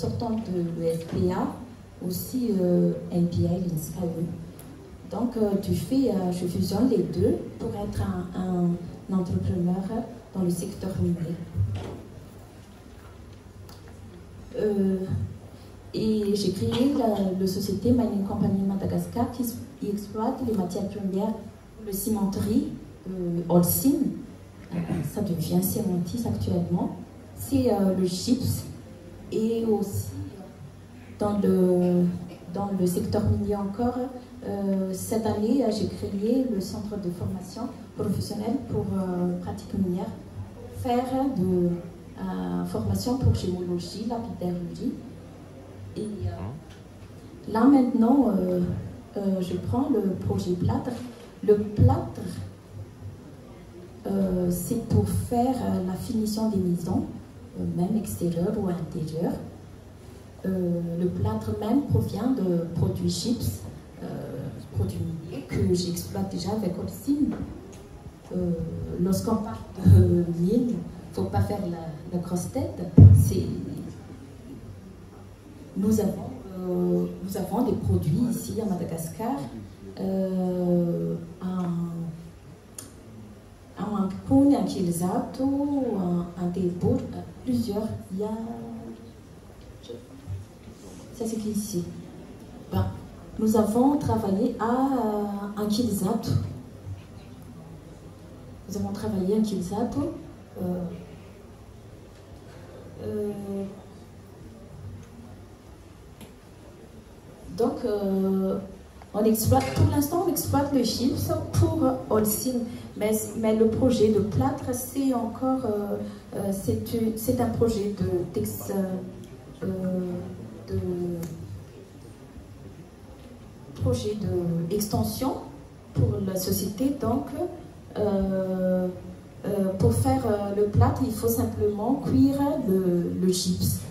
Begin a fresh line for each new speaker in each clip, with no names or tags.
sortant de l'ESPA, aussi MBA, l'INSCAE. Donc, je fusionne les deux pour être un entrepreneur dans le secteur minier. Et j'ai créé la société Mining Company Madagascar qui exploite les matières premières, le cimenterie, Holcim, ça devient Cementis actuellement. C'est le gypse et aussi dans le secteur minier encore. Cette année, j'ai créé le centre de formation professionnelle pour pratique minière, faire de formation pour géologie, lapidologie. Et là maintenant, je prends le projet plâtre. Le plâtre, c'est pour faire la finition des maisons, même extérieures ou intérieures. Le plâtre même provient de produits gypse, produits miniers que j'exploite déjà avec Holcim. Lorsqu'on parle de mine, il ne faut pas faire la grosse tête. Nous avons des produits ici à Madagascar, un Ancône, un Quilzato, un Delbourg, plusieurs. Il y a... Ça s'écrit ici. Ben, nous avons travaillé à un Quilzato. Nous avons travaillé à un Quilzato. Donc, on exploite, pour l'instant, on exploite le gypse pour Holcim, mais le projet de plâtre, c'est encore, c'est un projet d'extension pour la société. Donc, pour faire le plâtre, il faut simplement cuire le gypse.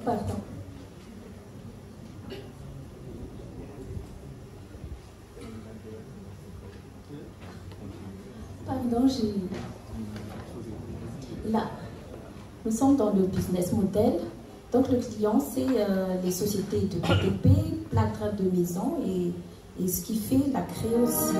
Pardon. Pardon, là, nous sommes dans le business model. Donc le client, c'est les sociétés de BTP, plâtre de maison et ce qui fait la création aussi.